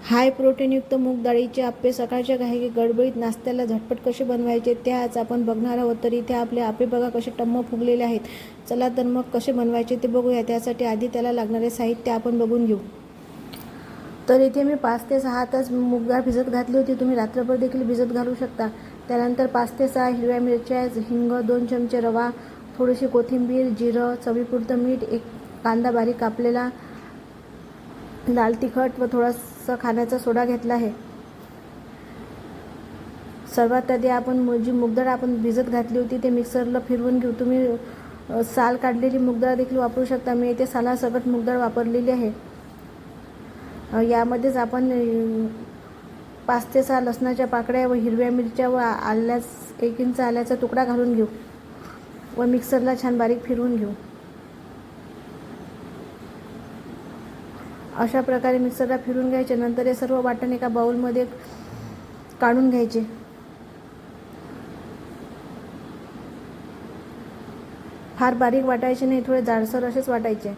हाय प्रोटीनयुक्त मूग डाळीचे आप्पे सकाळच्या घाई गडबडीत नाश्त्याला झटपट कसे बनवायचे ते आज आपण बघणार आहोत. तर इथे आपले आप्पे बघा कसे टम्म फुगलेले आहेत. चला तर मग कसे बनवायचे ते बघूया. त्यासाठी आधी त्याला लागणारे साहित्य आपण बघून घेऊ. तर इथे मी 5 ते 6 तास मूग डाळ भिजत घातली होती. तुम्ही रात्रभर देखील भिजत घालू शकता. त्यानंतर 5 ते 6 हिरव्या मिरच्या, हिंग, 2 चमचे रवा, थोडीशी कोथिंबीर, जिरं, चवीपुरतं मीठ, एक कांदा बारीक कापलेला, लाल तिखट व थोडासा खाण्याचा सोडा घेतला आहे. सर्वात आधी आपण जी मूग डाळ आपण भिजत घातली होती ते मिक्सरला फिरवून घेऊ. तुम्ही साल काढलेली मूग डाळ देखील वापरू शकता. मी इथे सालासकट मूग डाळ वापरलेली आहे. यामध्येच आपण 5 ते 6 लसणाच्या पाकळ्या व हिरव्या मिरच्या व 1 इंच आल्याचा तुकडा घालून घेऊ व मिक्सरला छान बारीक फिरवून घेऊ. अशा प्रकारे मिक्सरला फिरून घ्यायचे. नंतर हे सर्व वाटण एका बाउलमध्ये काढून घ्यायचे. फार बारीक वाटायचे नाही, थोडे जाडसर असेच वाटायचे.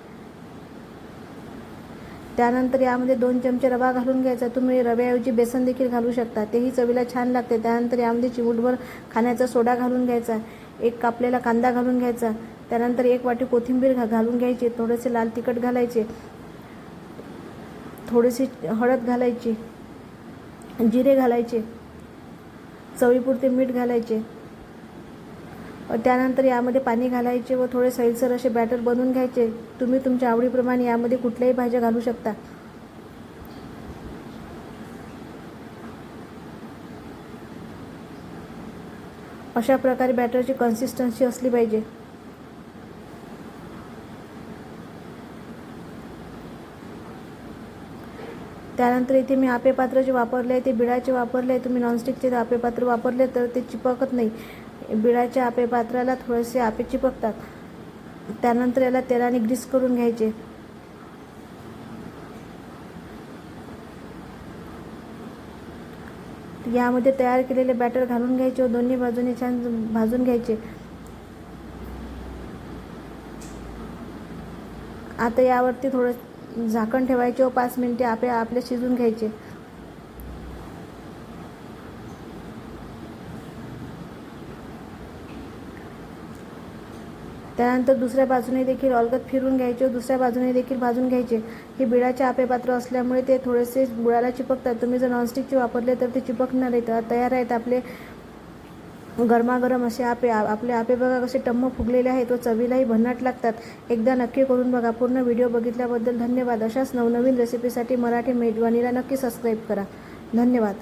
त्यानंतर यामध्ये 2 चमचे रवा घालून घ्यायचा. तुम्ही रव्याऐवजी बेसन देखील घालू शकता, तेही चवीला छान लागते. त्यानंतर यामध्ये चिमूटभर खाण्याचा सोडा घालून घ्यायचा. एक कापलेला कांदा घालून घ्यायचा. त्यानंतर 1 वाटी कोथिंबीर घालून घ्यायची. थोडेसे लाल तिखट घालायचे, थोडीशी हळद घालायची, जिरे घालायचे, चवीपुरते मीठ घालायचे. त्यानंतर यामध्ये पाणी घालायचे व थोडे सैलसर असे बॅटर बनवून घ्यायचे. तुम्ही तुमच्या आवडीप्रमाणे यामध्ये कुठल्याही भाज्या घालू शकता. अशा प्रकारे बॅटरची कन्सिस्टन्सी असली पाहिजे. त्यानंतर इथे मी आप्पे पात्र जे वापरले आहे ते बिळाचे वापरले आहे. तुम्ही नॉनस्टिकचे आप्पे पात्र वापरले तर ते चिपकत नाही. बिळाच्या आप्पे पात्राला थोडेसे आप्पे चिपकतात. त्यानंतर याला तेलाने ग्रीस करून घ्यायचे. यामध्ये तयार केलेले बॅटर घालून घ्यायचे व दोन्ही बाजूने छान भाजून घ्यायचे. आता यावरती थोडं झाकण ठेवायचे व 5 मिनिटे आपले शिजून घ्यायचे. त्यानंतर दुसऱ्या बाजूने देखील अलगद फिरून घ्यायचे व दुसऱ्या बाजूने देखील भाजून घ्यायचे. हे बिळाचे आप्पे पात्र असल्यामुळे ते थोडेसे बुडाला चिपकतात. तुम्ही जर नॉनस्टिकचे वापरले तर ते चिपकणार आहेत. तयार आहेत आपले गरमागरम असे आप्पे. आपले आप्पे बघा कसे टम्म फुगलेले आहेत व चवीलाही भन्नाट लागतात. एकदा नक्की करून बघा. पूर्ण व्हिडिओ बघितल्याबद्दल धन्यवाद. अशाच नवनवीन रेसिपीसाठी मराठी मेजवानीला नक्की सबस्क्राईब करा. धन्यवाद.